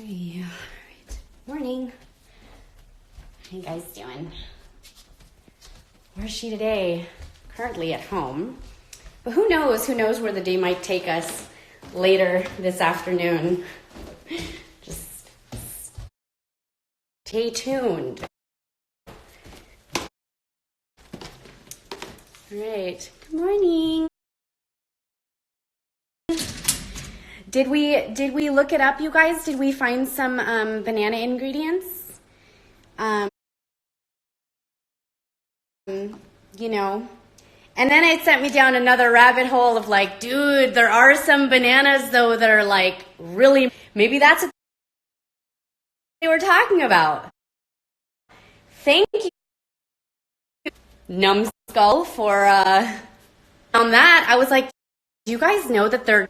Hey, all right. Morning. How you guys doing? Where's she today? Currently at home. But who knows? Who knows where the day might take us later this afternoon. Just stay tuned. All right. Good morning. Did we look it up, you guys? Did we find some banana ingredients? You know, and then it sent me down another rabbit hole of like, dude, there are some bananas though that are like really, maybe that's what they were talking about. Thank you, Numbskull, for on that. I was like, do you guys know that they're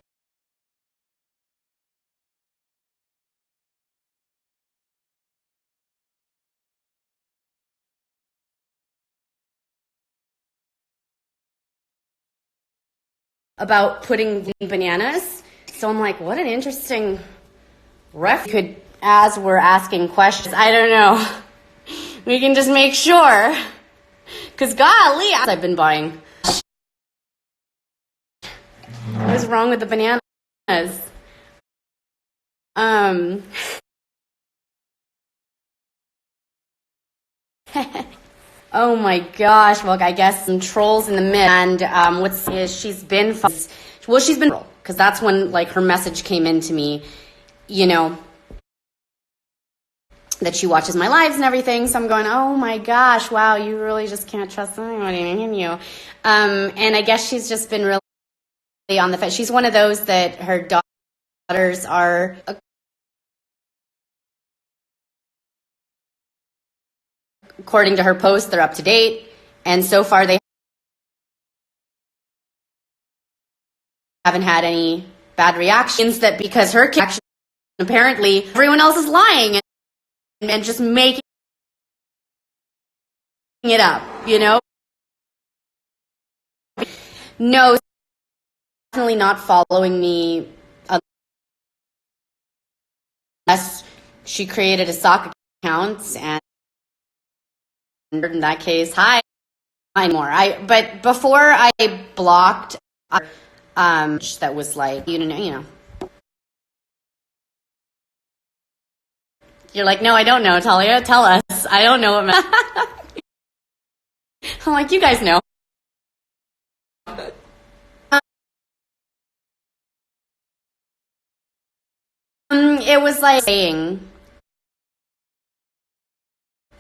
about putting bananas? So I'm like, what an interesting ref could, as we're asking questions. I don't know. We can just make sure. Because golly, I've been buying. What's wrong with the bananas? Oh my gosh. Well, I guess some trolls in the mid. And she's been, because that's when like her message came into me, you know, that she watches my lives and everything. So I'm going, oh my gosh, wow, you really just can't trust anybody in you. And I guess she's just been really on the fence. She's one of those that her daughters are, according to her post, they're up to date. And so far they haven't had any bad reactions, that because her kid, apparently everyone else is lying and just making it up, you know? No, definitely not following me unless she created a sock account, and in that case, hi, more. But before I blocked, that was like, you know. You're like, no, I don't know, Talia. Tell us. I don't know what. I'm like, you guys know. It was like saying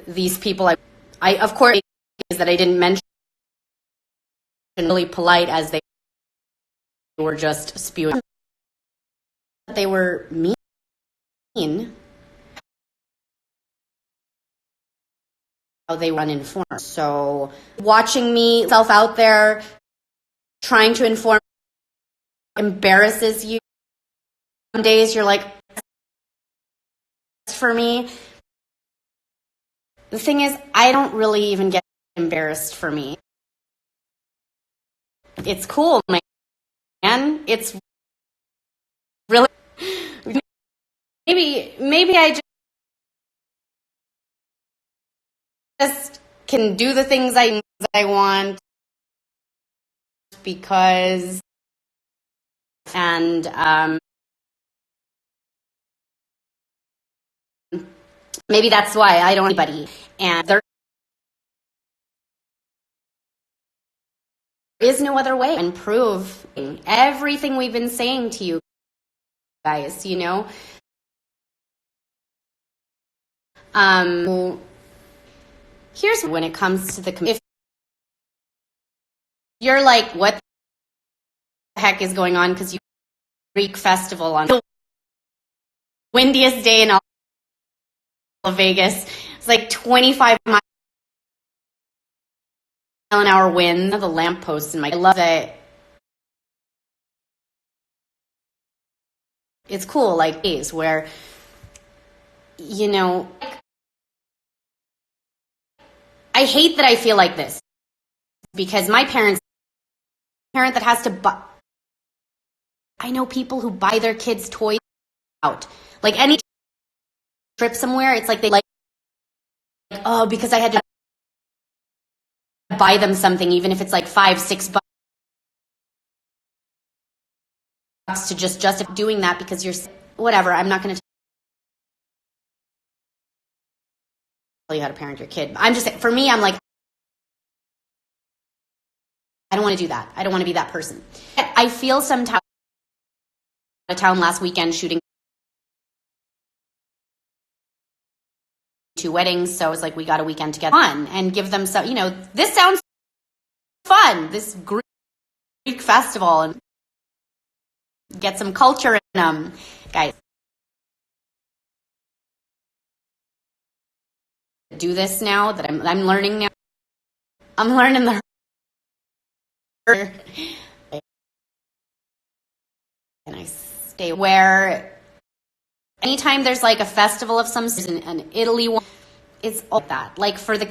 these people. I of course is that I didn't mention, really polite as they were just spewing. They were mean. How they were uninformed. So watching me self out there trying to inform embarrasses you. Some days you're like, for me, the thing is, I don't really even get embarrassed for me. It's cool, man. It's really, maybe I just can do the things I want because, and maybe that's why I don't anybody. And there is no other way to improve everything we've been saying to you guys, you know. Here's when it comes to if you're like, what the heck is going on? Because you Greek festival on the windiest day in all of Vegas. It's like 25 mile an hour wind. The lampposts in my, I love that. It's cool, like days where, you know, I hate that I feel like this because my parent that has to buy. I know people who buy their kids toys out, like any trip somewhere, it's like they like, oh, because I had to buy them something, even if it's like $5-6 to just justify doing that because you're whatever. I'm not going to tell you how to parent your kid. I'm just, for me, I'm like, I don't want to do that. I don't want to be that person. I feel sometimes out of town last weekend shooting 2 weddings, so I was like, we got a weekend together, fun, and give them some, this sounds fun, this Greek festival, and get some culture in them. Guys, do this now that I'm learning now. I'm learning the and I stay where anytime there's like a festival of some in Italy, it's all that. Like for the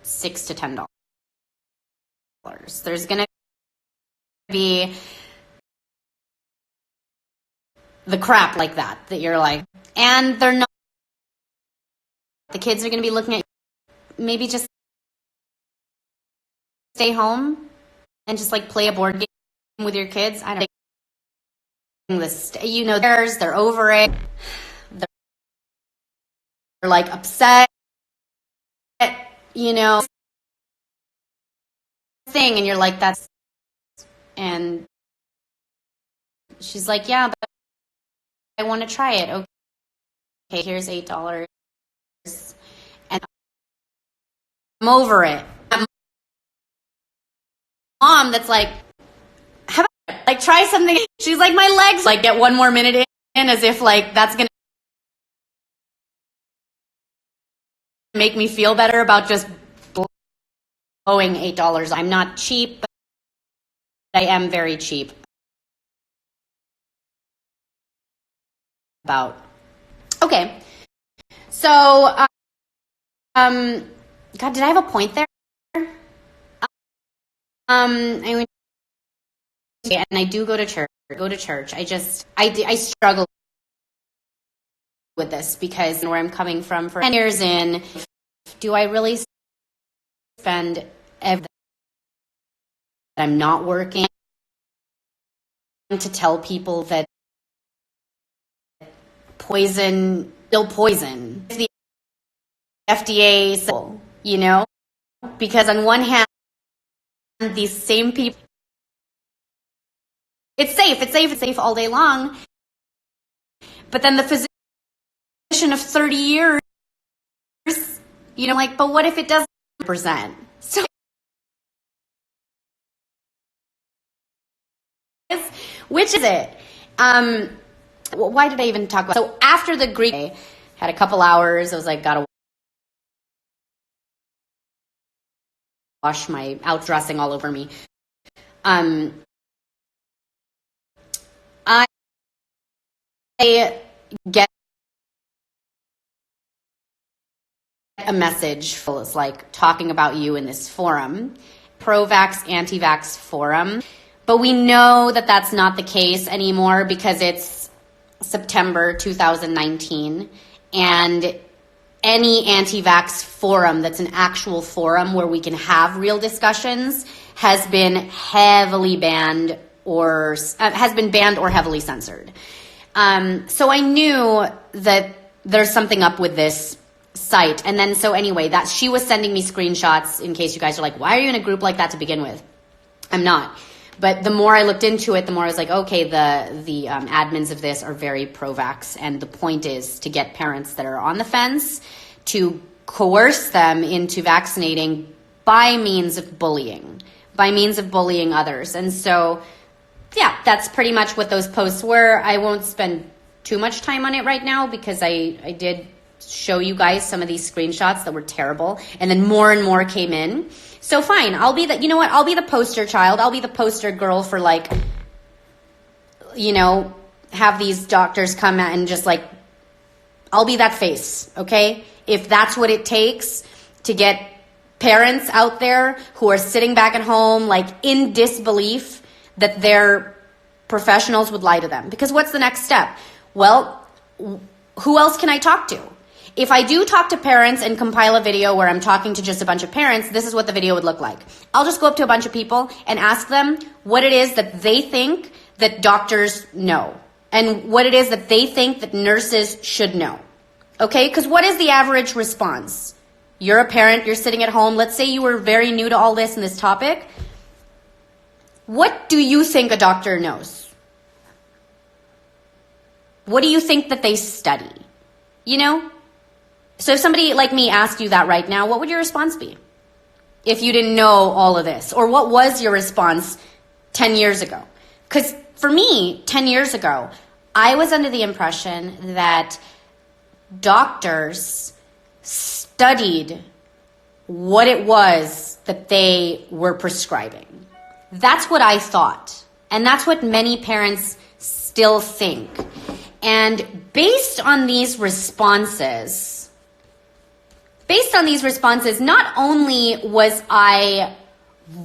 $6 to $10. There's gonna be the crap like that you're like, and they're not. The kids are gonna be looking at you. Maybe just stay home and just like play a board game with your kids. I don't think this, they're over it. They're like upset, thing, and you're like, that's, and she's like, yeah, but I want to try it. Okay, here's $8, and I'm over it. Mom that's like, how about, like, try something. She's like, my legs, like, get 1 more minute in, as if like that's gonna make me feel better about just blowing $8. I'm not cheap, but I am very cheap about. Okay, so God, did I have a point there? I do go to church. I struggle with this because where I'm coming from for 10 years in, do I really spend every that I'm not working to tell people that poison, still poison? The FDA, because on one hand, these same people, it's safe all day long, but then the physician of 30 years, like, but what if it doesn't present? So, which is it? Why did I even talk about? So after the Greek day, had a couple hours, I was like, gotta wash my outdressing all over me. I get a message full is like talking about you in this forum, pro-vax, anti-vax forum. But we know that that's not the case anymore because it's September 2019, and any anti-vax forum that's an actual forum where we can have real discussions has been heavily banned or heavily censored. So I knew that there's something up with this site. And then so anyway, that she was sending me screenshots in case you guys are like, why are you in a group like that to begin with? I'm not. But the more I looked into it, the more I was like, okay, the admins of this are very pro-vax. And the point is to get parents that are on the fence to coerce them into vaccinating by means of bullying others. And so, yeah, that's pretty much what those posts were. I won't spend too much time on it right now because I did show you guys some of these screenshots that were terrible. And then more and more came in. So fine, I'll be I'll be the poster child. I'll be the poster girl for like, have these doctors come out and just like, I'll be that face, okay? If that's what it takes to get parents out there who are sitting back at home, like in disbelief that their professionals would lie to them. Because what's the next step? Well, who else can I talk to? If I do talk to parents and compile a video where I'm talking to just a bunch of parents, this is what the video would look like. I'll just go up to a bunch of people and ask them what it is that they think that doctors know and what it is that they think that nurses should know. Okay? Because what is the average response? You're a parent, you're sitting at home. Let's say you were very new to all this and this topic. What do you think a doctor knows? What do you think that they study? You know? So if somebody like me asked you that right now, what would your response be? If you didn't know all of this? Or what was your response 10 years ago? Because for me, 10 years ago, I was under the impression that doctors studied what it was that they were prescribing. That's what I thought. And that's what many parents still think. And based on these responses, not only was I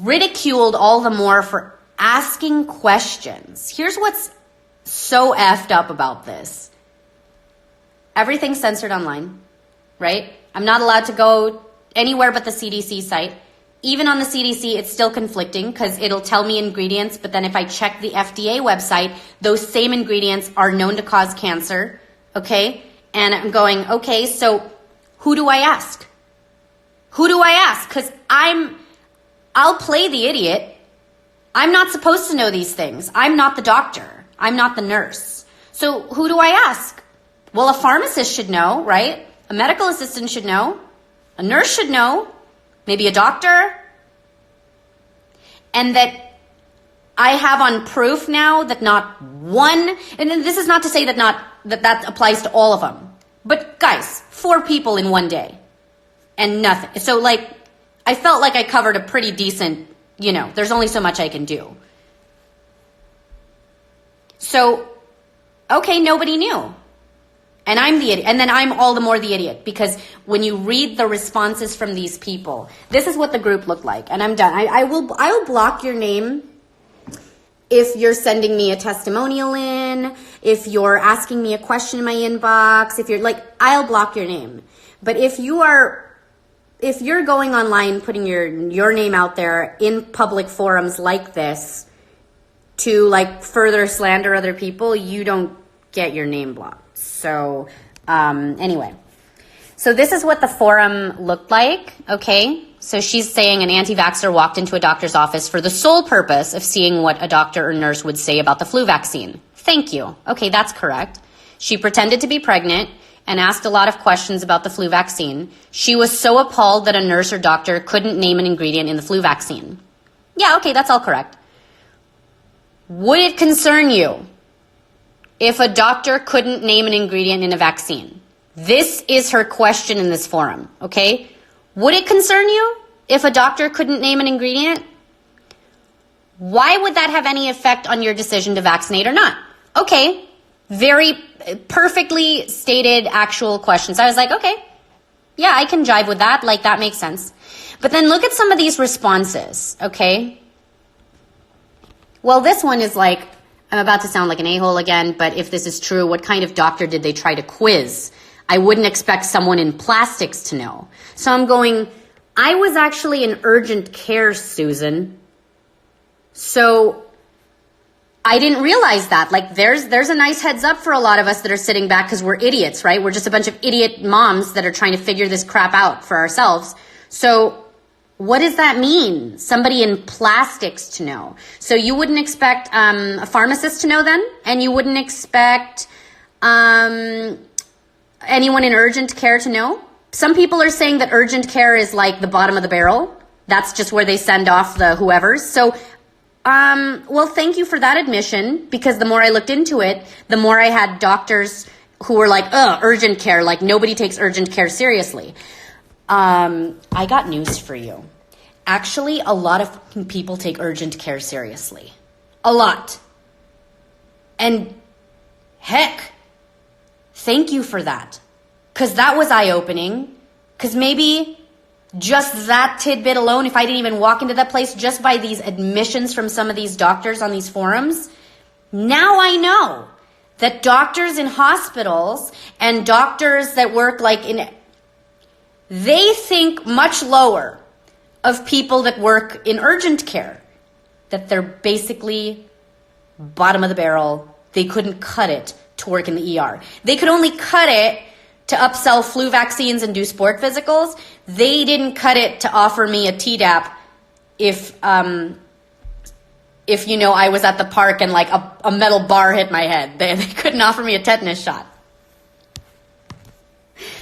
ridiculed all the more for asking questions. Here's what's so effed up about this. Everything's censored online, right? I'm not allowed to go anywhere but the CDC site. Even on the CDC, it's still conflicting because it'll tell me ingredients, but then if I check the FDA website, those same ingredients are known to cause cancer, okay? And I'm going, okay, so who do I ask? Who do I ask? Because I'll play the idiot. I'm not supposed to know these things. I'm not the doctor. I'm not the nurse. So who do I ask? Well, a pharmacist should know, right? A medical assistant should know. A nurse should know. Maybe a doctor. And that I have on proof now that not one, and this is not to say that applies to all of them. But guys, 4 people in one day and nothing. So like, I felt like I covered a pretty decent, there's only so much I can do. So, okay, nobody knew. And I'm the idiot. And then I'm all the more the idiot because when you read the responses from these people, this is what the group looked like. And I'm done. I will block your name if you're sending me a testimonial in, if you're asking me a question in my inbox, if you're like, I'll block your name. But if you're going online, putting your name out there in public forums like this to like further slander other people, you don't get your name blocked. So anyway, so this is what the forum looked like, okay? So she's saying an anti-vaxxer walked into a doctor's office for the sole purpose of seeing what a doctor or nurse would say about the flu vaccine. Thank you. Okay, that's correct. She pretended to be pregnant and asked a lot of questions about the flu vaccine. She was so appalled that a nurse or doctor couldn't name an ingredient in the flu vaccine. Yeah, okay, that's all correct. Would it concern you if a doctor couldn't name an ingredient in a vaccine? This is her question in this forum, okay? Would it concern you if a doctor couldn't name an ingredient? Why would that have any effect on your decision to vaccinate or not? Okay, very perfectly stated actual questions. I was like, okay, yeah, I can jive with that. Like, that makes sense. But then look at some of these responses, okay? Well, this one is like, I'm about to sound like an a-hole again, but if this is true, what kind of doctor did they try to quiz? I wouldn't expect someone in plastics to know. So I'm going, I was actually in urgent care, Susan. So I didn't realize that. Like, there's a nice heads up for a lot of us that are sitting back because we're idiots, right? We're just a bunch of idiot moms that are trying to figure this crap out for ourselves. So what does that mean? Somebody in plastics to know. So you wouldn't expect a pharmacist to know then? And you wouldn't expect anyone in urgent care to know? Some people are saying that urgent care is like the bottom of the barrel. That's just where they send off the whoever's. So, well, thank you for that admission, because the more I looked into it, the more I had doctors who were like, urgent care, like nobody takes urgent care seriously. I got news for you. Actually, a lot of people take urgent care seriously. A lot. And heck, thank you for that. Because that was eye-opening. Because maybe just that tidbit alone, if I didn't even walk into that place, just by these admissions from some of these doctors on these forums, now I know that doctors in hospitals and doctors that work they think much lower of people that work in urgent care, that they're basically bottom of the barrel. They couldn't cut it to work in the ER. They could only cut it to upsell flu vaccines and do sport physicals. They didn't cut it to offer me a Tdap if I was at the park and like a metal bar hit my head. They couldn't offer me a tetanus shot.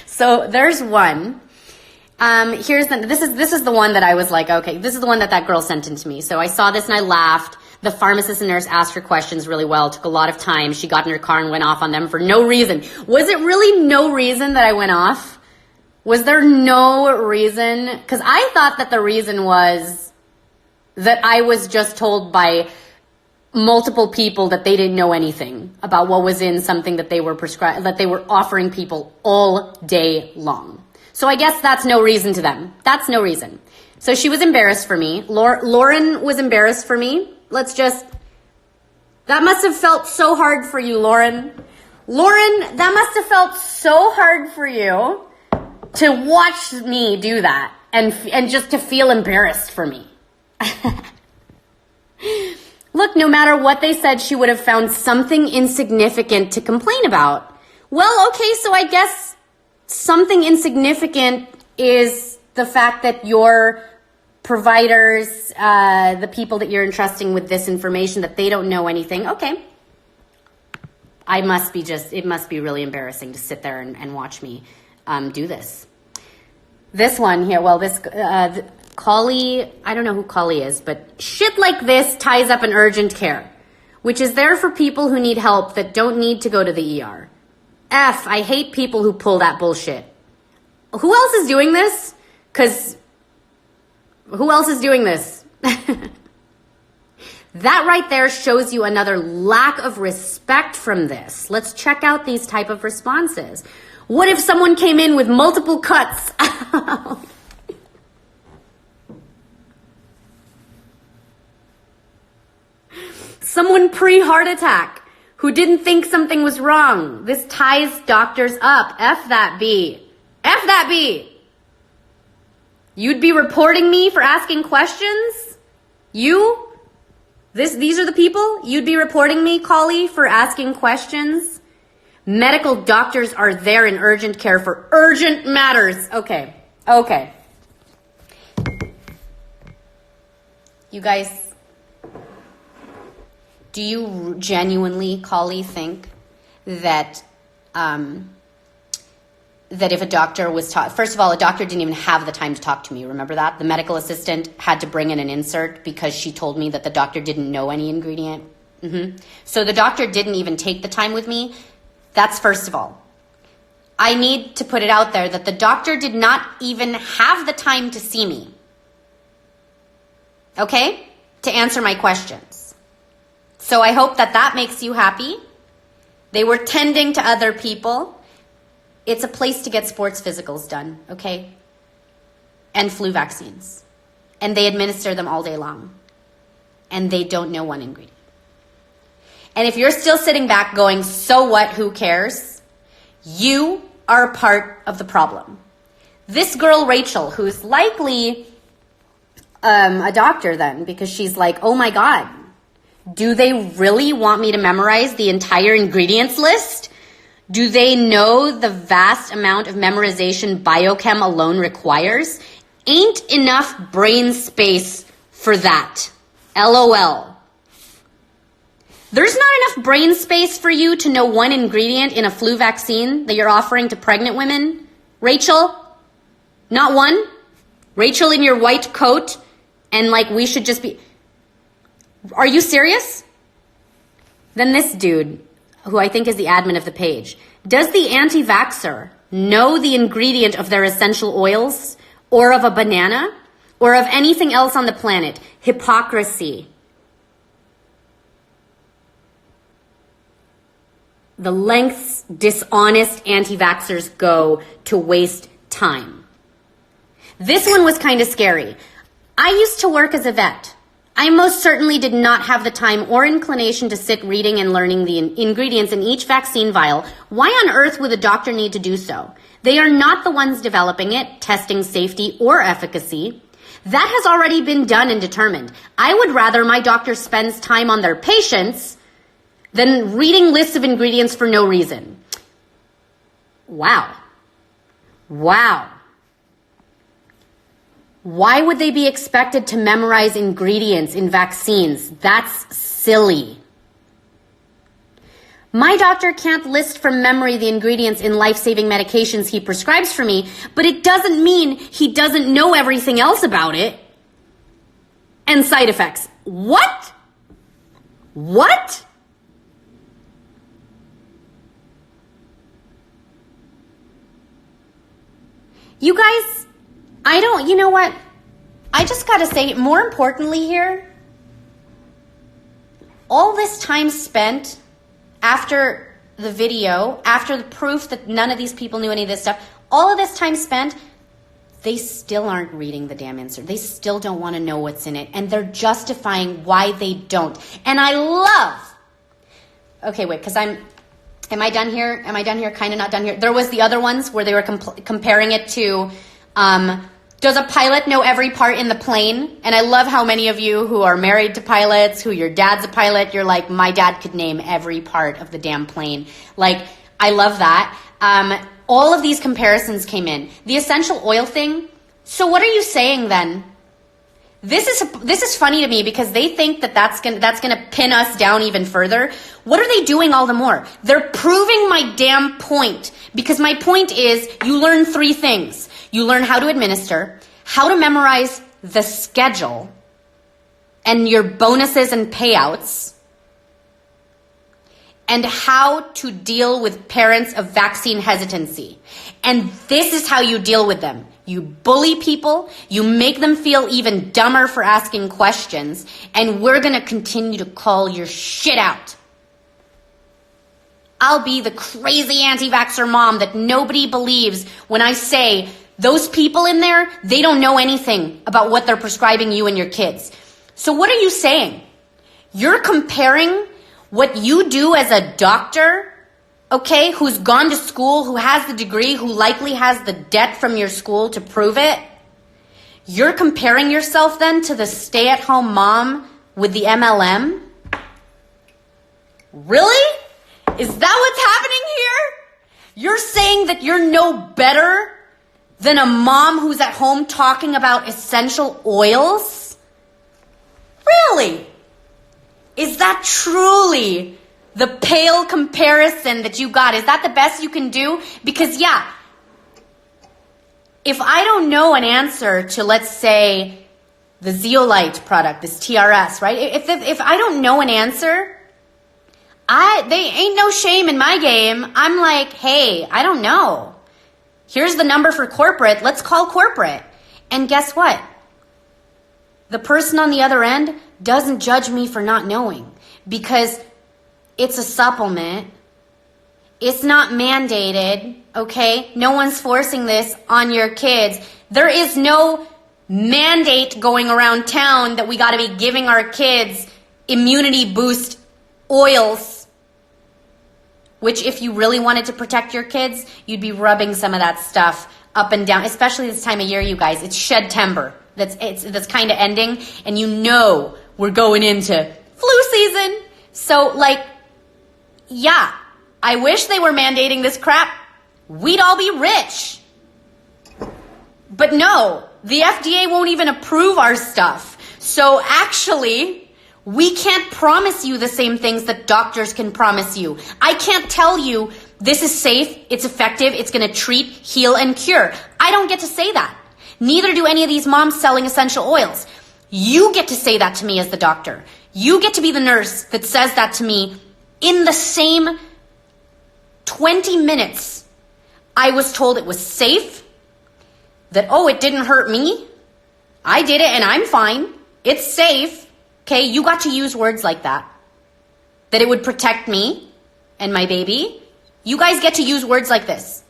So there's one. This is the one that I was like, okay, this is the one that girl sent in to me. So I saw this and I laughed. The pharmacist and nurse asked her questions really well. It took a lot of time. She got in her car and went off on them for no reason. Was it really no reason that I went off? Was there no reason? Because I thought that the reason was that I was just told by multiple people that they didn't know anything about what was in something that they were that they were offering people all day long. So I guess that's no reason to them. That's no reason. So she was embarrassed for me. Lauren was embarrassed for me. That must have felt so hard for you, Lauren. Lauren, that must have felt so hard for you to watch me do that and just to feel embarrassed for me. Look, no matter what they said, she would have found something insignificant to complain about. Well, okay, so I guess something insignificant is the fact that your providers, the people that you're entrusting with this information, that they don't know anything. Okay. It must be really embarrassing to sit there and watch me do this. This one here, well, Collie, I don't know who Collie is, but shit like this ties up an urgent care, which is there for people who need help that don't need to go to the ER. I hate people who pull that bullshit. Who else is doing this? Who else is doing this? That right there shows you another lack of respect from this. Let's check out these type of responses. What if someone came in with multiple cuts? Someone pre-heart attack who didn't think something was wrong. This ties doctors up. F that B. F that B. You'd be reporting me for asking questions? These are the people? You'd be reporting me, Collie, for asking questions? Medical doctors are there in urgent care for urgent matters. Okay. You guys, do you genuinely, Collie, think that that if a doctor was first of all, a doctor didn't even have the time to talk to me. Remember that? The medical assistant had to bring in an insert because she told me that the doctor didn't know any ingredient. So the doctor didn't even take the time with me. That's first of all. I need to put it out there that the doctor did not even have the time to see me. Okay? To answer my questions. So I hope that makes you happy. They were tending to other people. It's a place to get sports physicals done, okay? And flu vaccines. And they administer them all day long. And they don't know one ingredient. And if you're still sitting back going, so what, who cares? You are a part of the problem. This girl, Rachel, who's likely a doctor then, because she's like, oh my God, do they really want me to memorize the entire ingredients list? Do they know the vast amount of memorization biochem alone requires? Ain't enough brain space for that. LOL. There's not enough brain space for you to know one ingredient in a flu vaccine that you're offering to pregnant women? Rachel? Not one? Rachel in your white coat and like we should just be... Are you serious? Then this dude, who I think is the admin of the page, does the anti-vaxxer know the ingredient of their essential oils or of a banana or of anything else on the planet? Hypocrisy. The lengths dishonest anti-vaxxers go to waste time. This one was kind of scary. I used to work as a vet. I most certainly did not have the time or inclination to sit reading and learning the ingredients in each vaccine vial. Why on earth would a doctor need to do so? They are not the ones developing it, testing safety or efficacy. That has already been done and determined. I would rather my doctor spends time on their patients than reading lists of ingredients for no reason. Wow. Why would they be expected to memorize ingredients in vaccines? That's silly. My doctor can't list from memory the ingredients in life-saving medications he prescribes for me, but it doesn't mean he doesn't know everything else about it. And side effects. What? You guys, you know what? I just gotta say, more importantly here, all this time spent after the video, after the proof that none of these people knew any of this stuff, all of this time spent, they still aren't reading the damn insert. They still don't want to know what's in it. And they're justifying why they don't. And I love, okay, wait, because am I done here? Am I done here? Kind of not done here. There was the other ones where they were comparing it to, does a pilot know every part in the plane? And I love how many of you who are married to pilots, who your dad's a pilot, you're like, my dad could name every part of the damn plane. Like, I love that. All of these comparisons came in. The essential oil thing. So what are you saying then? This is funny to me because they think that that's gonna pin us down even further. What are they doing all the more? They're proving my damn point, because my point is you learn 3 things. You learn how to administer, how to memorize the schedule and your bonuses and payouts, and how to deal with parents of vaccine hesitancy. And this is how you deal with them. You bully people, you make them feel even dumber for asking questions, and we're gonna continue to call your shit out. I'll be the crazy anti-vaxxer mom that nobody believes when I say those people in there, they don't know anything about what they're prescribing you and your kids. So what are you saying? You're comparing what you do as a doctor, okay, who's gone to school, who has the degree, who likely has the debt from your school to prove it. You're comparing yourself then to the stay-at-home mom with the MLM? Really? Is that what's happening here? You're saying that you're no better than a mom who's at home talking about essential oils? Really? Is that truly the pale comparison that you got? Is that the best you can do? Because yeah, if I don't know an answer to, let's say, the Zeolite product, this TRS, right? If I don't know an answer, they ain't no shame in my game. I'm like, hey, I don't know. Here's the number for corporate. Let's call corporate. And guess what? The person on the other end doesn't judge me for not knowing, because it's a supplement. It's not mandated, okay? No one's forcing this on your kids. There is no mandate going around town that we got to be giving our kids immunity boost oils, which if you really wanted to protect your kids, you'd be rubbing some of that stuff up and down, especially this time of year, you guys. It's Shedtember. That's kind of ending, and you know we're going into flu season. So, like, yeah, I wish they were mandating this crap. We'd all be rich. But no, the FDA won't even approve our stuff. So actually, we can't promise you the same things that doctors can promise you. I can't tell you this is safe, it's effective, it's going to treat, heal, and cure. I don't get to say that. Neither do any of these moms selling essential oils. You get to say that to me as the doctor. You get to be the nurse that says that to me in the same 20 minutes. I was told it was safe, that, oh, it didn't hurt me. I did it and I'm fine. It's safe. Okay, you got to use words like that. That it would protect me and my baby. You guys get to use words like this.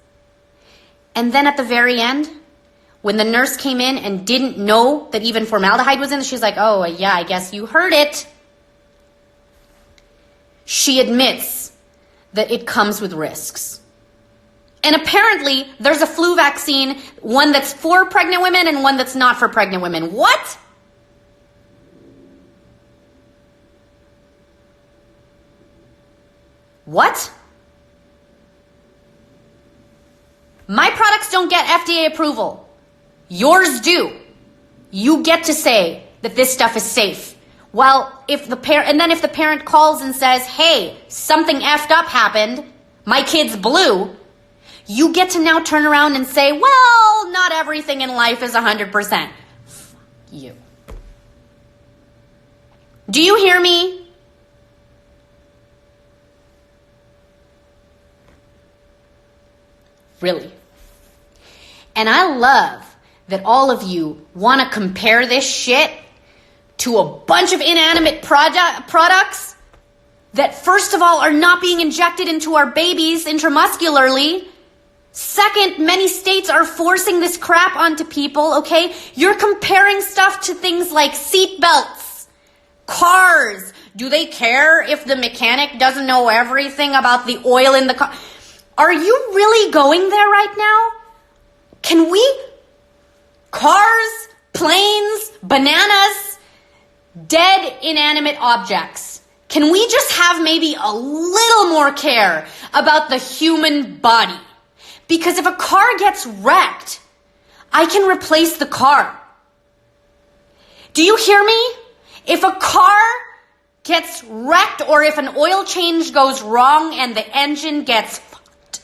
And then at the very end, when the nurse came in and didn't know that even formaldehyde was in it, she's like, oh, yeah, I guess you heard it. She admits that it comes with risks. And apparently, there's a flu vaccine, one that's for pregnant women and one that's not for pregnant women. What? What? My products don't get FDA approval. Yours do. You get to say that this stuff is safe. Well, if the parent calls and says, hey, something effed up happened, my kid's blue, you get to now turn around and say, well, not everything in life is 100%. Fuck you. Do you hear me? Really. And I love that all of you want to compare this shit to a bunch of inanimate products that, first of all, are not being injected into our babies intramuscularly. Second, many states are forcing this crap onto people, okay? You're comparing stuff to things like seat belts, cars. Do they care if the mechanic doesn't know everything about the oil in the car? Are you really going there right now? Can we? Cars, planes, bananas, dead inanimate objects. Can we just have maybe a little more care about the human body? Because if a car gets wrecked, I can replace the car. Do you hear me? If a car gets wrecked or if an oil change goes wrong and the engine gets fucked.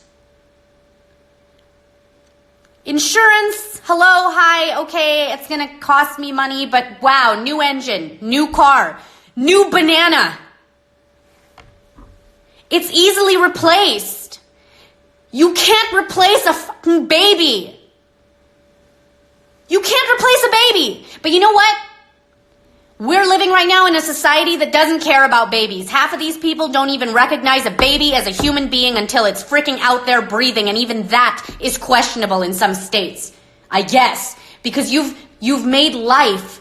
Insurance, hello, hi, okay, it's gonna cost me money, but wow, new engine, new car, new banana. It's easily replaced. You can't replace a fucking baby. You can't replace a baby. But you know what? We're living right now in a society that doesn't care about babies. Half of these people don't even recognize a baby as a human being until it's freaking out there breathing, and even that is questionable in some states. I guess. Because you've made life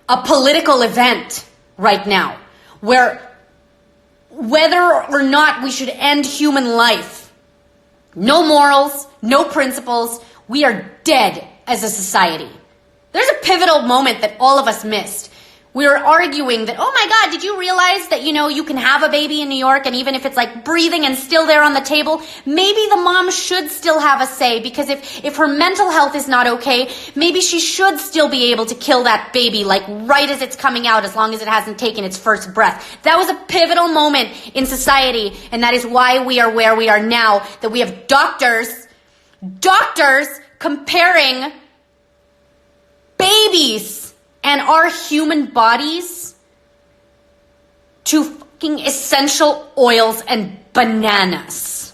a political event right now, where whether or not we should end human life, no morals, no principles, we are dead as a society. There's a pivotal moment that all of us missed. We were arguing that, oh my God, did you realize that, you can have a baby in New York and even if it's like breathing and still there on the table, maybe the mom should still have a say, because if her mental health is not okay, maybe she should still be able to kill that baby like right as it's coming out, as long as it hasn't taken its first breath. That was a pivotal moment in society, and that is why we are where we are now, that we have doctors comparing babies and our human bodies to fucking essential oils and bananas.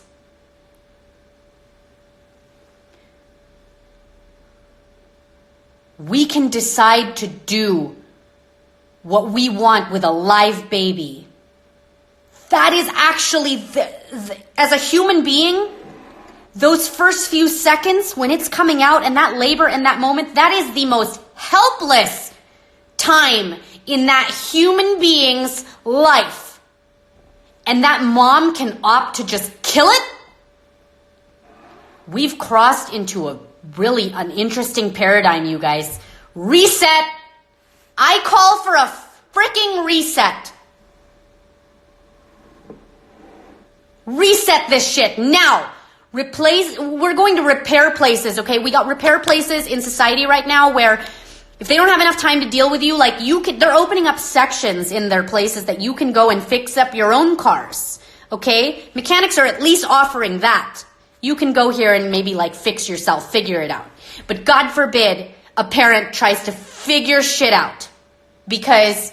We can decide to do what we want with a live baby. That is actually, as a human being, those first few seconds when it's coming out and that labor and that moment, that is the most helpless time in that human being's life. And that mom can opt to just kill it. We've crossed into an interesting paradigm, you guys. Reset. I call for a freaking reset. Reset this shit now. We're going to repair places, okay? We got repair places in society right now where if they don't have enough time to deal with you, they're opening up sections in their places that you can go and fix up your own cars, okay? Mechanics are at least offering that. You can go here and maybe fix yourself, figure it out. But God forbid a parent tries to figure shit out, because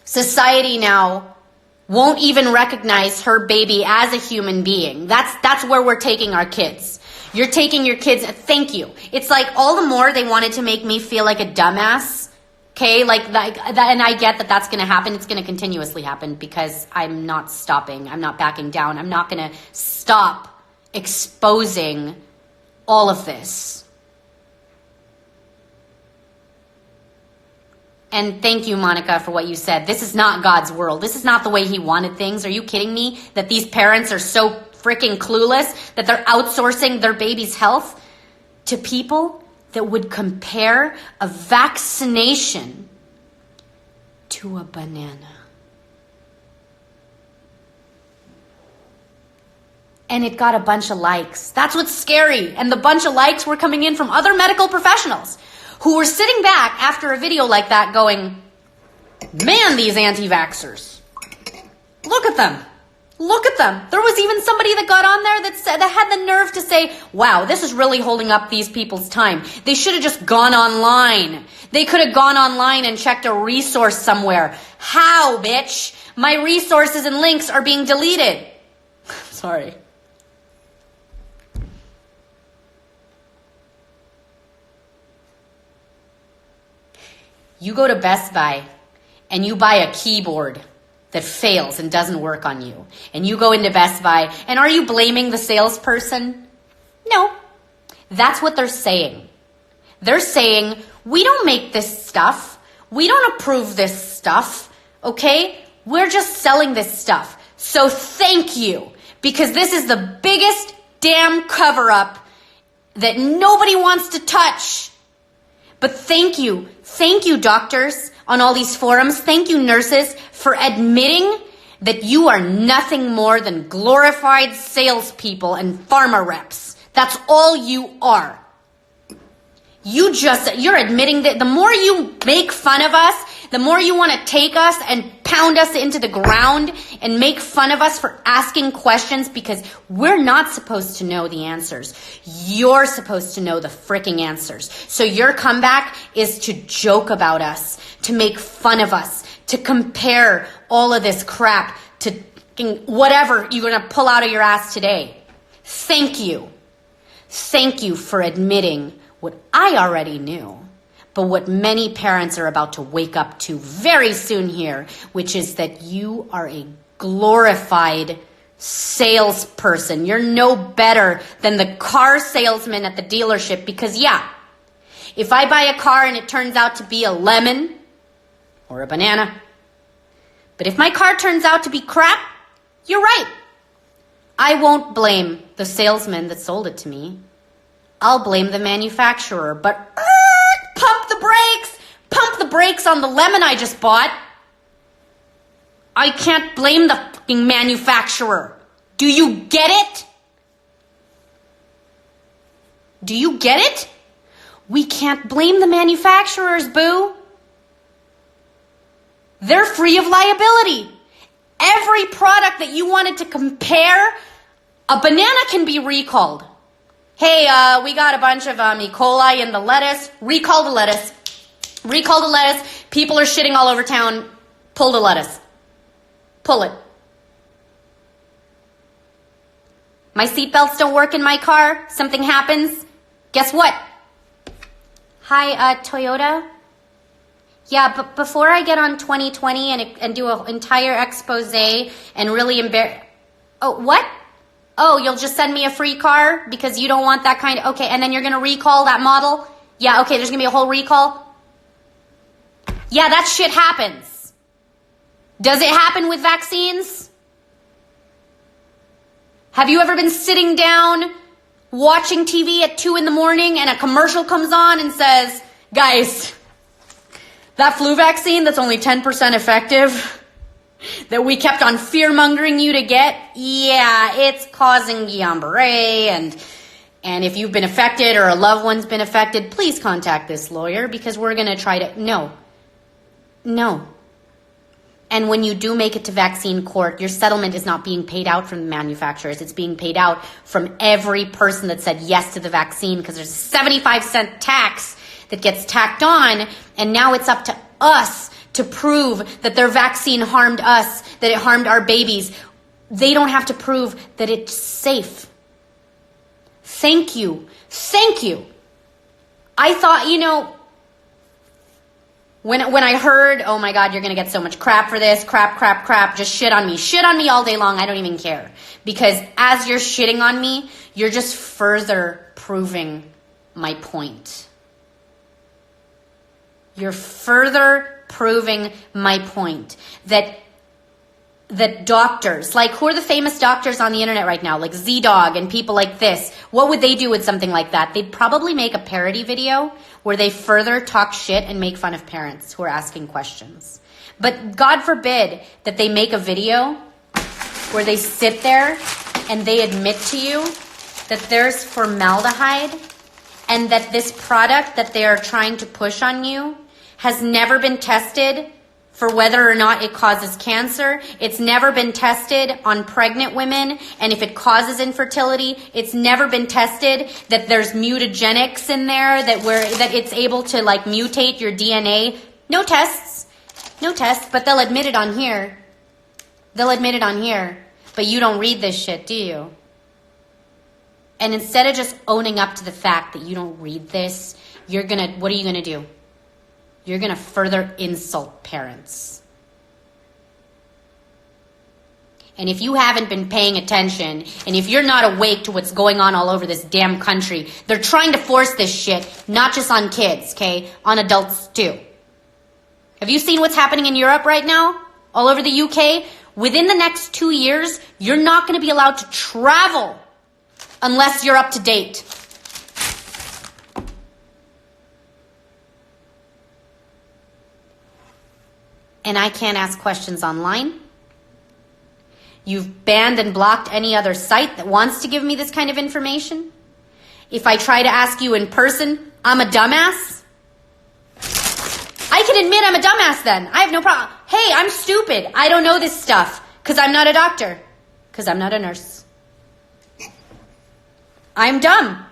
society now won't even recognize her baby as a human being. That's where we're taking our kids. You're taking your kids, thank you. It's like all the more they wanted to make me feel like a dumbass, okay? And I get that that's going to happen. It's going to continuously happen because I'm not stopping. I'm not backing down. I'm not going to stop exposing all of this. And thank you, Monica, for what you said. This is not God's world. This is not the way he wanted things. Are you kidding me? That these parents are so freaking clueless that they're outsourcing their baby's health to people that would compare a vaccination to a banana. And it got a bunch of likes. That's what's scary. And the bunch of likes were coming in from other medical professionals who were sitting back after a video like that going, man, these anti-vaxxers. Look at them. Look at them. There was even somebody that got on there that had the nerve to say, wow, this is really holding up these people's time. They should have just gone online. They could have gone online and checked a resource somewhere. How, bitch? My resources and links are being deleted. Sorry. You go to Best Buy and you buy a keyboard that fails and doesn't work on you. And you go into Best Buy, and are you blaming the salesperson? No. That's what they're saying. They're saying, we don't make this stuff. We don't approve this stuff. Okay? We're just selling this stuff. So thank you. Because this is the biggest damn cover-up that nobody wants to touch. But thank you. Thank you, doctors on all these forums. Thank you, nurses, for admitting that you are nothing more than glorified salespeople and pharma reps. That's all you are. You're admitting that the more you make fun of us, the more you want to take us and pound us into the ground and make fun of us for asking questions because we're not supposed to know the answers. You're supposed to know the freaking answers. So your comeback is to joke about us, to make fun of us, to compare all of this crap to whatever you're going to pull out of your ass today. Thank you. Thank you for admitting what I already knew, but what many parents are about to wake up to very soon here, which is that you are a glorified salesperson. You're no better than the car salesman at the dealership because, yeah, if I buy a car and it turns out to be a lemon or a banana, but if my car turns out to be crap, you're right. I won't blame the salesman that sold it to me. I'll blame the manufacturer, but pump the brakes on the lemon I just bought. I can't blame the fucking manufacturer. Do you get it? Do you get it? We can't blame the manufacturers, boo. They're free of liability. Every product that you wanted to compare, a banana can be recalled. Hey, we got a bunch of E. coli in the lettuce. Recall the lettuce. Recall the lettuce. People are shitting all over town. Pull the lettuce. Pull it. My seatbelts don't work in my car. Something happens. Guess what? Hi, Toyota. Yeah, but before I get on 2020 and do an entire expose and really Oh, what? Oh, you'll just send me a free car because you don't want that kind of... Okay, and then you're going to recall that model? Yeah, okay, there's going to be a whole recall? Yeah, that shit happens. Does it happen with vaccines? Have you ever been sitting down watching TV at 2 a.m. and a commercial comes on and says, guys, that flu vaccine that's only 10% effective... that we kept on fear-mongering you to get, yeah, it's causing Guillain-Barré, and if you've been affected or a loved one's been affected, please contact this lawyer because we're going to try to... No. And when you do make it to vaccine court, your settlement is not being paid out from the manufacturers. It's being paid out from every person that said yes to the vaccine because there's a 75-cent tax that gets tacked on, and now it's up to us to prove that their vaccine harmed us, that it harmed our babies. They don't have to prove that it's safe. Thank you. Thank you. I thought, when I heard, oh my God, you're going to get so much crap for this, crap, just shit on me. Shit on me all day long. I don't even care. Because as you're shitting on me, you're just further proving my point. You're further proving my point that doctors, like who are the famous doctors on the internet right now, like Z-Dog and people like this, what would they do with something like that? They'd probably make a parody video where they further talk shit and make fun of parents who are asking questions. But God forbid that they make a video where they sit there and they admit to you that there's formaldehyde and that this product that they are trying to push on you has never been tested for whether or not it causes cancer. It's never been tested on pregnant women, and if it causes infertility, it's never been tested that there's mutagenics in there, that it's able to like mutate your DNA. No tests, but they'll admit it on here. But you don't read this shit, do you? And instead of just owning up to the fact that you don't read this, what are you gonna do? You're going to further insult parents. And if you haven't been paying attention, and if you're not awake to what's going on all over this damn country, they're trying to force this shit, not just on kids, okay? On adults too. Have you seen what's happening in Europe right now? All over the UK? Within the next 2 years, you're not going to be allowed to travel unless you're up to date. And I can't ask questions online. You've banned and blocked any other site that wants to give me this kind of information. If I try to ask you in person, I'm a dumbass. I can admit I'm a dumbass then. I have no problem. Hey, I'm stupid. I don't know this stuff because I'm not a doctor, because I'm not a nurse. I'm dumb.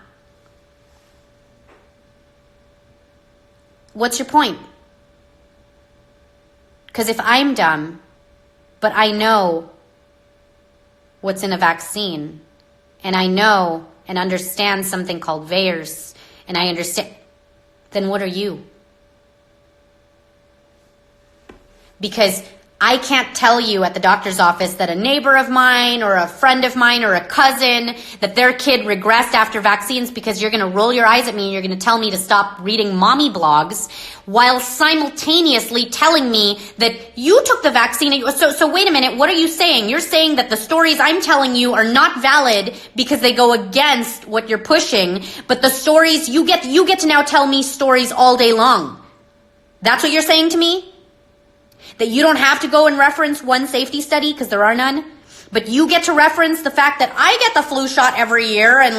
What's your point? Because if I'm dumb, but I know what's in a vaccine, and I know and understand something called VAERS, and I understand, then what are you? Because I can't tell you at the doctor's office that a neighbor of mine or a friend of mine or a cousin, that their kid regressed after vaccines, because you're going to roll your eyes at me and you're going to tell me to stop reading mommy blogs while simultaneously telling me that you took the vaccine. So wait a minute, what are you saying? You're saying that the stories I'm telling you are not valid because they go against what you're pushing, but the stories you get to now tell me stories all day long. That's what you're saying to me? That you don't have to go and reference one safety study because there are none, but you get to reference the fact that I get the flu shot every year and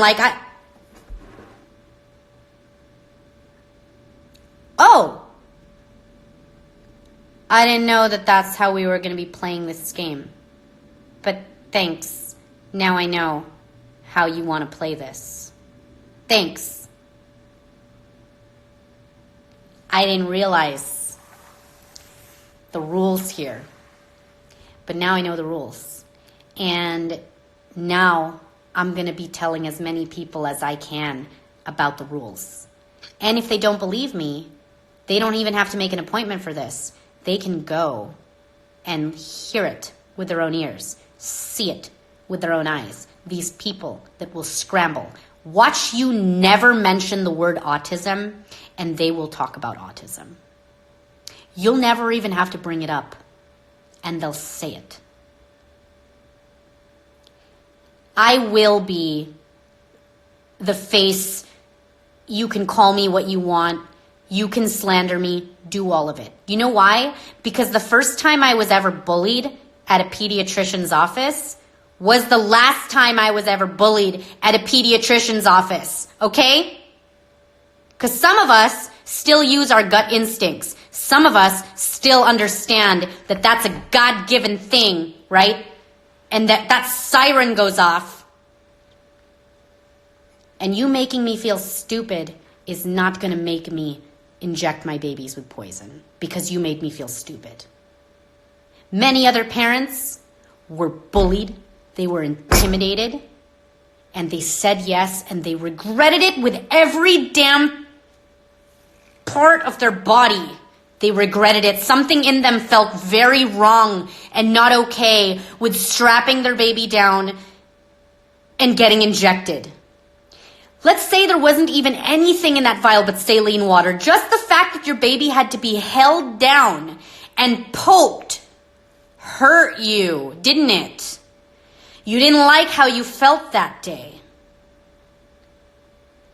Oh, I didn't know that that's how we were going to be playing this game. But thanks. Now I know how you want to play this. Thanks. I didn't realize the rules here. But now I know the rules. And now I'm going to be telling as many people as I can about the rules. And if they don't believe me, they don't even have to make an appointment for this. They can go and hear it with their own ears, see it with their own eyes. These people that will scramble. Watch you never mention the word autism, and they will talk about autism. You'll never even have to bring it up, and they'll say it. I will be the face. You can call me what you want. You can slander me. Do all of it. You know why? Because the first time I was ever bullied at a pediatrician's office was the last time I was ever bullied at a pediatrician's office. Okay? Because some of us still use our gut instincts. Some of us still understand that that's a God-given thing, right? And that siren goes off. And you making me feel stupid is not going to make me inject my babies with poison because you made me feel stupid. Many other parents were bullied. They were intimidated. And they said yes, and they regretted it with every damn part of their body. They regretted it. Something in them felt very wrong and not okay with strapping their baby down and getting injected. Let's say there wasn't even anything in that vial but saline water. Just the fact that your baby had to be held down and poked hurt you, didn't it? You didn't like how you felt that day.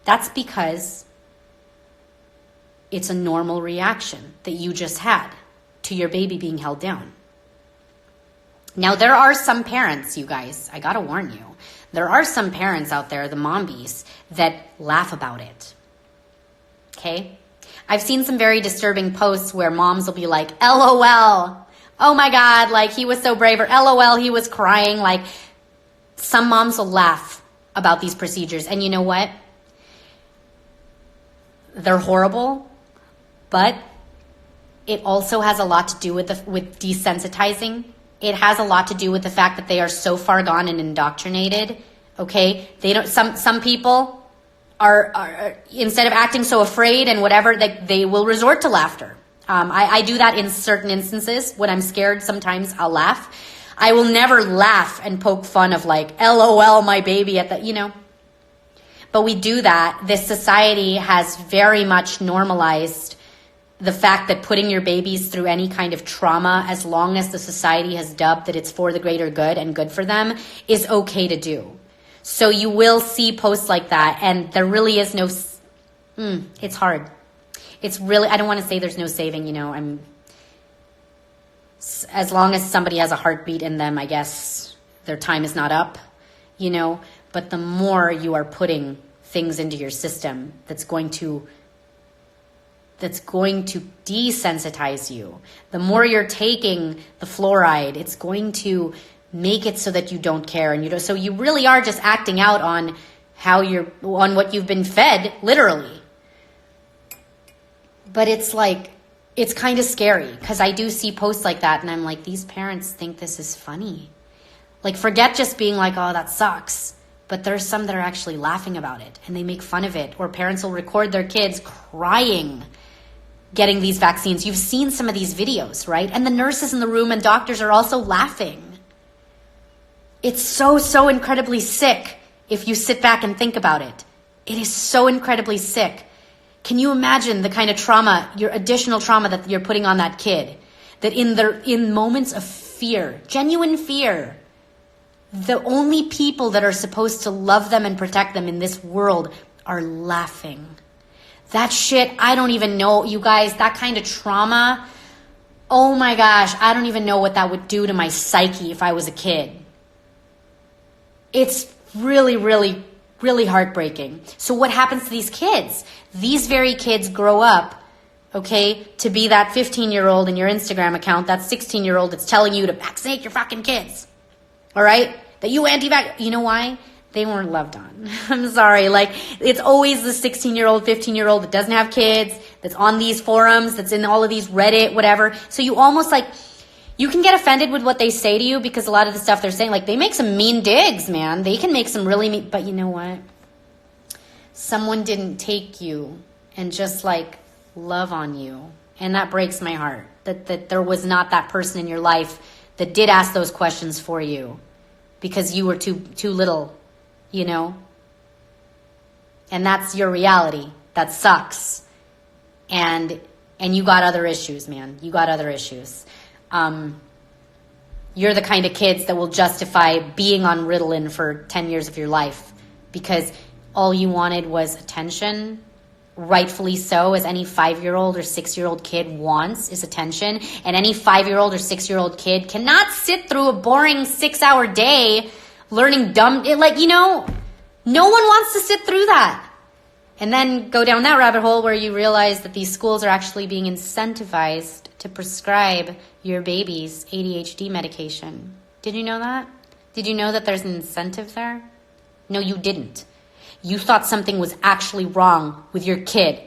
That's because it's a normal reaction that you just had to your baby being held down. Now, there are some parents, you guys, I gotta warn you, there are some parents out there, the mombies, that laugh about it. Okay? I've seen some very disturbing posts where moms will be like, LOL, oh my God, like he was so brave, or LOL, he was crying. Like, some moms will laugh about these procedures. And you know what? They're horrible, but it also has a lot to do with desensitizing. It has a lot to do with the fact that they are so far gone and indoctrinated. Okay, they don't. Some people are instead of acting so afraid and whatever, they will resort to laughter. I do that in certain instances. When I'm scared, sometimes I'll laugh. I will never laugh and poke fun of like, LOL, my baby at the, you know. But we do that. This society has very much normalized the fact that putting your babies through any kind of trauma, as long as the society has dubbed that it's for the greater good and good for them, is okay to do. So you will see posts like that, and there really is no, it's hard. It's really, I don't want to say there's no saving, you know, as long as somebody has a heartbeat in them, I guess their time is not up, you know, but the more you are putting things into your system that's going to desensitize you. The more you're taking the fluoride, it's going to make it so that you don't care, and you don't. So you really are just acting out on on what you've been fed, literally. But it's like, it's kind of scary because I do see posts like that, and I'm like, these parents think this is funny. Like, forget just being like, oh, that sucks. But there's some that are actually laughing about it, and they make fun of it. Or parents will record their kids crying getting these vaccines. You've seen some of these videos, right? And the nurses in the room and doctors are also laughing. It's so incredibly sick if you sit back and think about it. It is so incredibly sick. Can you imagine the kind of trauma, your additional trauma that you're putting on that kid? That in moments of fear, genuine fear, the only people that are supposed to love them and protect them in this world are laughing. That shit, I don't even know, you guys, that kind of trauma, oh my gosh, I don't even know what that would do to my psyche if I was a kid. It's really, really, really heartbreaking. So what happens to these kids? These very kids grow up, okay, to be that 15-year-old in your Instagram account, that 16-year-old that's telling you to vaccinate your fucking kids, all right? That you anti-vax, you know why? They weren't loved on. I'm sorry. Like, it's always the 16-year-old, 15-year-old that doesn't have kids, that's on these forums, that's in all of these Reddit, whatever. So you almost like, you can get offended with what they say to you because a lot of the stuff they're saying, like, they make some mean digs, man. They can make some really mean, but you know what? Someone didn't take you and just like love on you. And that breaks my heart that there was not that person in your life that did ask those questions for you because you were too little. You know, and that's your reality. That sucks. And you got other issues, man. You got other issues. You're the kind of kids that will justify being on Ritalin for 10 years of your life because all you wanted was attention. Rightfully so, as any 5-year-old or 6-year-old kid wants is attention. And any 5-year-old or 6-year-old kid cannot sit through a boring 6-hour day learning like, you know, no one wants to sit through that. And then go down that rabbit hole where you realize that these schools are actually being incentivized to prescribe your baby's ADHD medication. Did you know that? Did you know that there's an incentive there? No, you didn't. You thought something was actually wrong with your kid.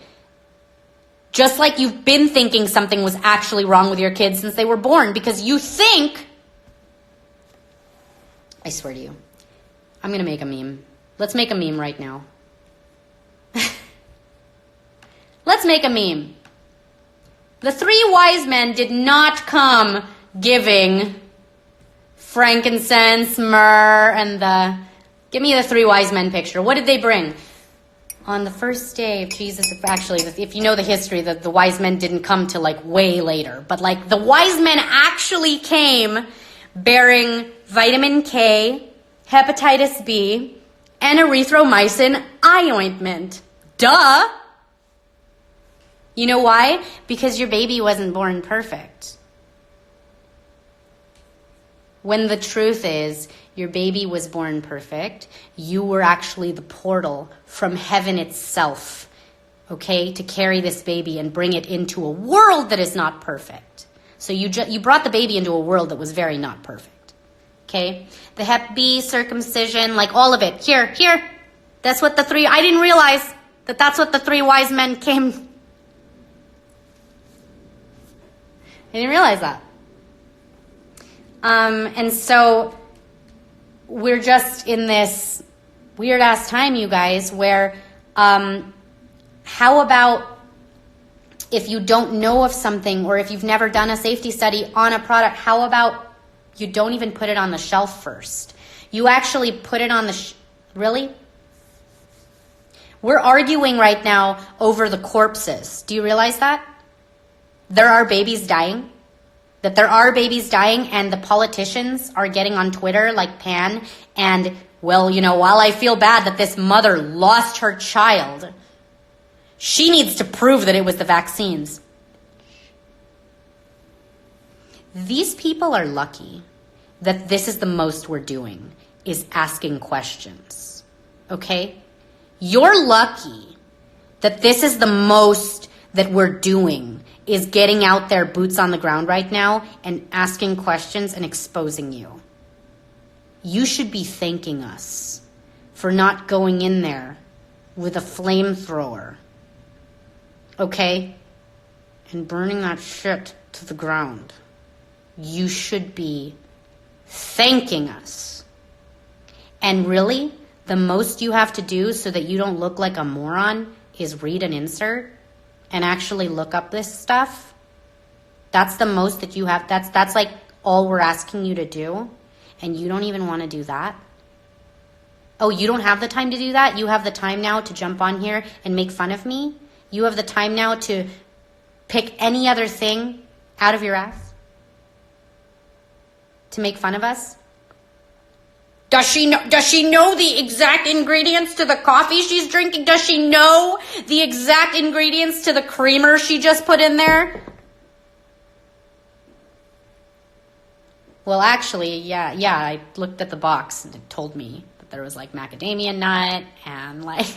Just like you've been thinking something was actually wrong with your kid since they were born because you think, I swear to you, I'm going to make a meme. Let's make a meme right now. Let's make a meme. The 3 wise men did not come giving frankincense, myrrh, and give me the 3 wise men picture. What did they bring? On the first day of Jesus, actually, if you know the history, the wise men didn't come till like way later. But like the wise men actually came bearing vitamin K, hepatitis B, and erythromycin eye ointment. Duh! You know why? Because your baby wasn't born perfect. When the truth is, your baby was born perfect. You were actually the portal from heaven itself, okay, to carry this baby and bring it into a world that is not perfect. So you brought the baby into a world that was very not perfect, okay? The Hep B, circumcision, like all of it. Here. That's what I didn't realize that's what the three wise men came. I didn't realize that. And so we're just in this weird ass time, you guys, where how about if you don't know of something, or if you've never done a safety study on a product, how about you don't even put it on the shelf first? You actually put it on the really? We're arguing right now over the corpses. Do you realize that? There are babies dying. That there are babies dying, and the politicians are getting on Twitter like Pan and, well, you know, while I feel bad that this mother lost her child, she needs to prove that it was the vaccines. These people are lucky that this is the most we're doing, is asking questions. Okay? You're lucky that this is the most that we're doing, is getting out there boots on the ground right now and asking questions and exposing you. You should be thanking us for not going in there with a flamethrower, okay? And burning that shit to the ground. You should be thanking us. And really, the most you have to do so that you don't look like a moron is read an insert and actually look up this stuff. That's the most that you have. That's like all we're asking you to do. And you don't even want to do that. Oh, you don't have the time to do that? You have the time now to jump on here and make fun of me? You have the time now to pick any other thing out of your ass to make fun of us? Does she know the exact ingredients to the coffee she's drinking? Does she know the exact ingredients to the creamer she just put in there? Well, actually, yeah, I looked at the box and it told me that there was like macadamia nut and like...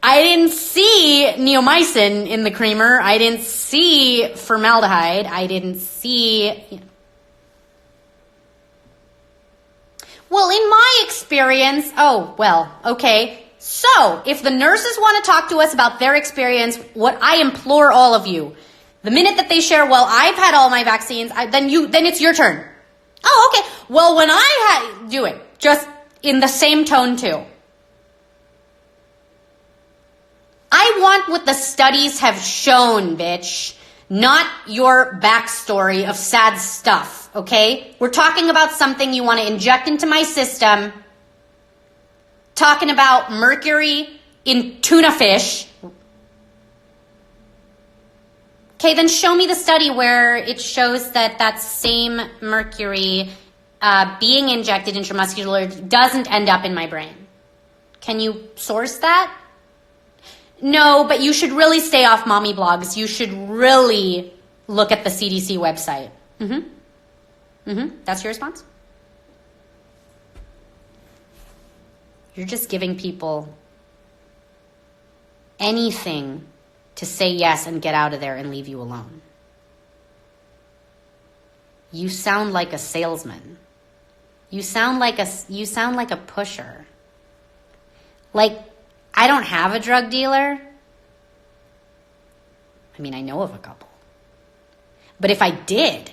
I didn't see neomycin in the creamer. I didn't see formaldehyde. I didn't see... Well, in my experience, okay. So, if the nurses want to talk to us about their experience, what I implore all of you, the minute that they share, well, I've had all my vaccines, then it's your turn. Oh, okay. Well, when do it. Just in the same tone, too. I want what the studies have shown, bitch. Not your backstory of sad stuff, okay? We're talking about something you want to inject into my system. Talking about mercury in tuna fish. Okay, then show me the study where it shows that same mercury being injected intramuscular doesn't end up in my brain. Can you source that? No, but you should really stay off mommy blogs. You should really look at the CDC website. That's your response? You're just giving people anything to say yes and get out of there and leave you alone. You sound like a salesman. You sound like a pusher. Like, I don't have a drug dealer. I mean, I know of a couple. But if I did,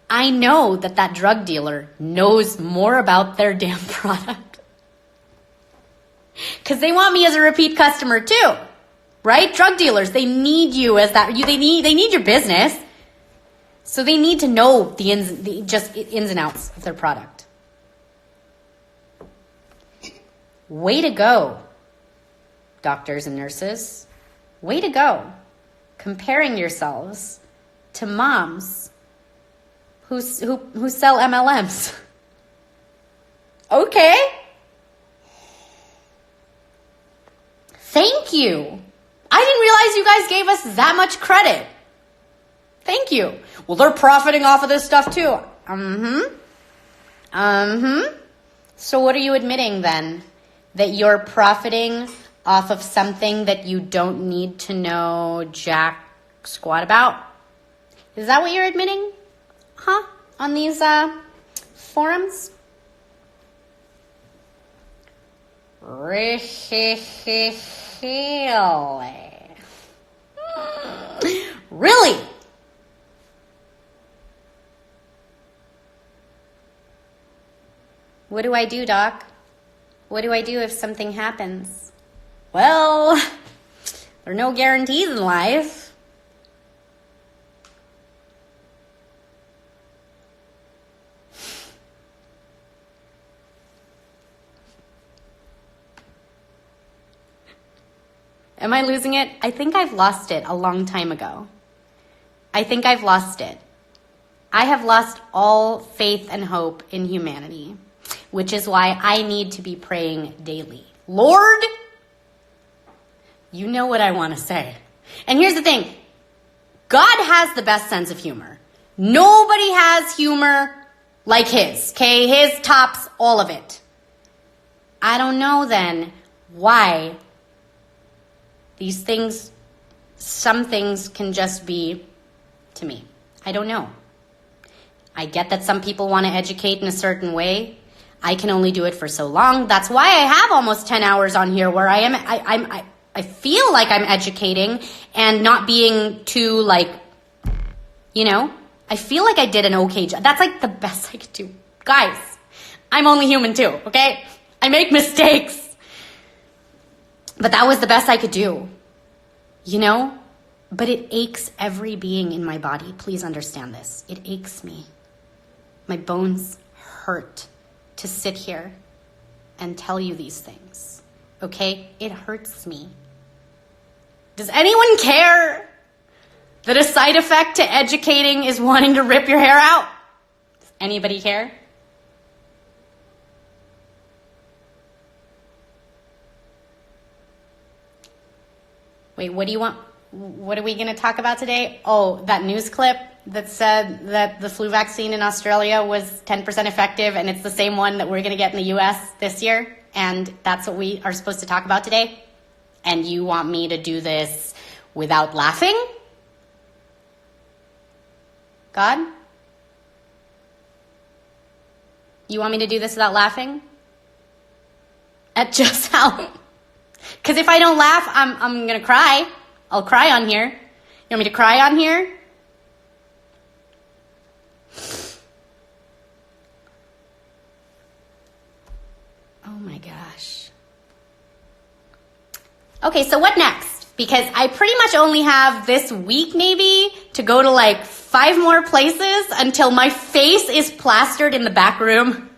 I know that drug dealer knows more about their damn product. Because they want me as a repeat customer too. Right? Drug dealers, they need you as that. They need your business. So they need to know the ins and outs of their product. Way to go, doctors and nurses. Way to go, comparing yourselves to moms who sell MLMs. Okay. Thank you. I didn't realize you guys gave us that much credit. Thank you. Well, they're profiting off of this stuff too. So what are you admitting then? That you're profiting off of something that you don't need to know jack squat about? Is that what you're admitting? Huh? On these forums? Really? What do I do, Doc? What do I do if something happens? Well, there are no guarantees in life. Am I losing it? I think I've lost it a long time ago. I think I've lost it. I have lost all faith and hope in humanity, which is why I need to be praying daily. Lord, you know what I want to say. And here's the thing. God has the best sense of humor. Nobody has humor like his, okay? His tops all of it. I don't know then why these things, some things can just be to me. I don't know. I get that some people want to educate in a certain way. I can only do it for so long. That's why I have almost 10 hours on here where I feel like I'm educating and not being too I feel like I did an okay job. That's like the best I could do. Guys, I'm only human too, okay? I make mistakes. But that was the best I could do, But it aches every being in my body. Please understand this. It aches me. My bones hurt to sit here and tell you these things, okay? It hurts me. Does anyone care that a side effect to educating is wanting to rip your hair out? Does anybody care? Wait, what do you want? What are we going to talk about today? Oh, that news clip that said that the flu vaccine in Australia was 10% effective, and it's the same one that we're going to get in the US this year, and that's what we are supposed to talk about today? And you want me to do this without laughing? God? You want me to do this without laughing? At just how? Because if I don't laugh, I'm going to cry. I'll cry on here. You want me to cry on here? Oh my gosh. Okay, so what next? Because I pretty much only have this week maybe to go to 5 more places until my face is plastered in the back room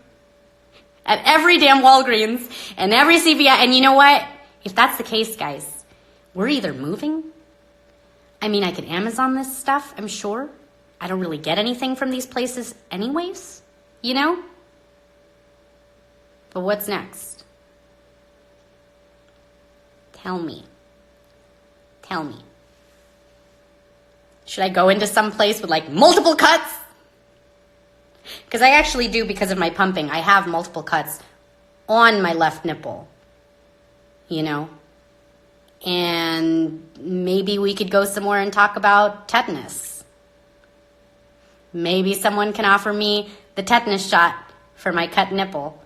at every damn Walgreens and every CVS. And you know what? If that's the case, guys, we're either moving. I mean, I can Amazon this stuff, I'm sure. I don't really get anything from these places anyways, But what's next? Tell me. Tell me. Should I go into some place with multiple cuts? Because I actually do, because of my pumping. I have multiple cuts on my left nipple. And maybe we could go somewhere and talk about tetanus. Maybe someone can offer me the tetanus shot for my cut nipple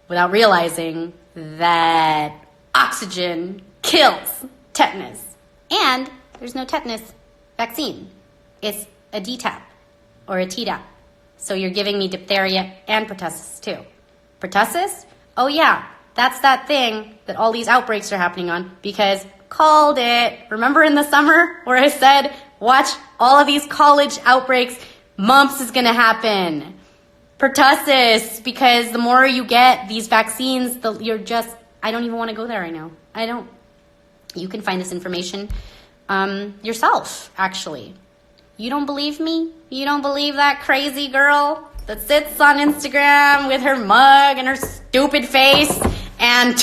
without realizing that oxygen kills tetanus. And there's no tetanus vaccine. It's a DTaP or a Tdap. So you're giving me diphtheria and pertussis too. Pertussis? Oh yeah. That's that thing that all these outbreaks are happening on, because called it. Remember in the summer where I said, watch all of these college outbreaks, mumps is going to happen. Pertussis, because the more you get these vaccines, you're just I don't even want to go there right now. I don't. You can find this information yourself, actually. You don't believe me? You don't believe that crazy girl that sits on Instagram with her mug and her stupid face and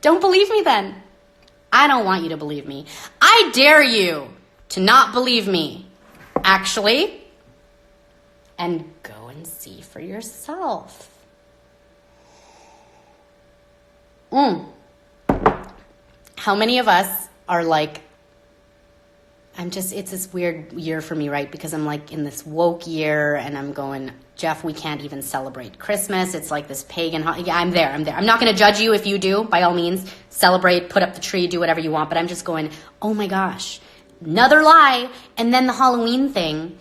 don't believe me then. I don't want you to believe me. I dare you to not believe me, actually, and go and see for yourself. How many of us are like, it's this weird year for me, right? Because I'm like in this woke year and I'm going, Jeff, we can't even celebrate Christmas. It's like this pagan holiday. Yeah, I'm there. I'm not going to judge you if you do, by all means. Celebrate, put up the tree, do whatever you want. But I'm just going, oh my gosh, another lie. And then the Halloween thing.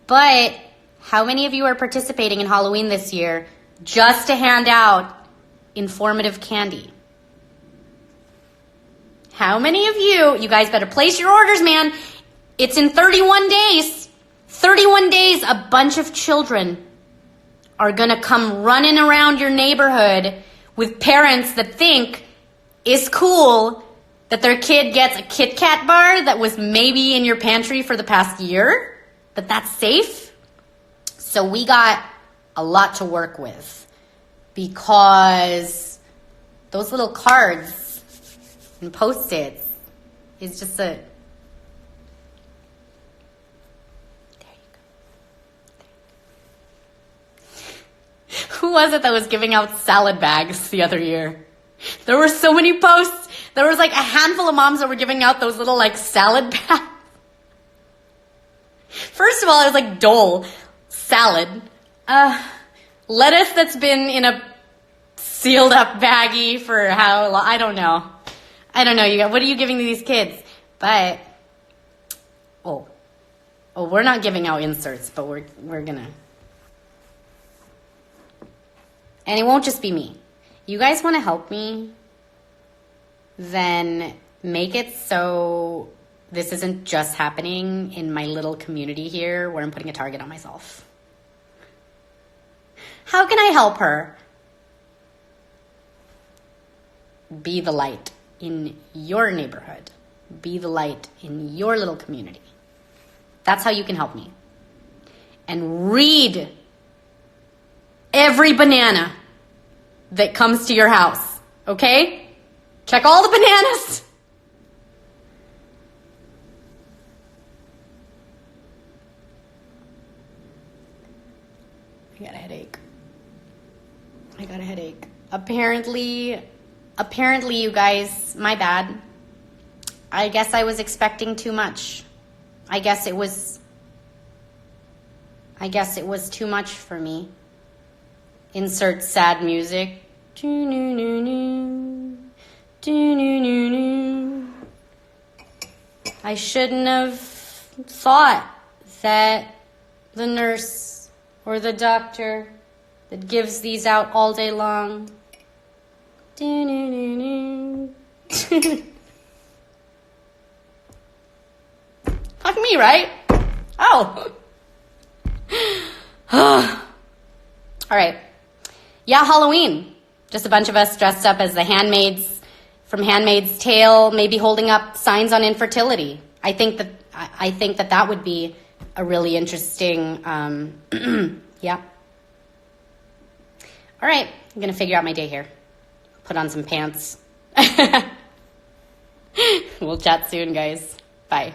But how many of you are participating in Halloween this year just to hand out informative candy? How many of you guys better place your orders, man. It's in 31 days. 31 days, a bunch of children are going to come running around your neighborhood with parents that think it's cool that their kid gets a Kit Kat bar that was maybe in your pantry for the past year, that that's safe. So we got a lot to work with because those little cards and Post-its is just a... Who was it that was giving out salad bags the other year? There were so many posts. There was like a handful of moms that were giving out those little like salad bags. First of all, it was like Dole salad. Lettuce that's been in a sealed up baggie for how long? I don't know. What are you giving to these kids? But, we're not giving out inserts, but we're gonna... And it won't just be me. You guys want to help me? Then make it so this isn't just happening in my little community here where I'm putting a target on myself. How can I help her? Be the light in your neighborhood. Be the light in your little community. That's how you can help me. And read every banana that comes to your house, okay? Check all the bananas. I got a headache. Apparently, you guys, my bad. I guess I was expecting too much. I guess it was too much for me. Insert sad music. I shouldn't have thought that the nurse or the doctor that gives these out all day long. Fuck me, right? Oh. All right. Yeah, Halloween. Just a bunch of us dressed up as the handmaids from Handmaid's Tale, maybe holding up signs on infertility. I think that would be a really interesting, yeah. All right, I'm going to figure out my day here. Put on some pants. We'll chat soon, guys. Bye.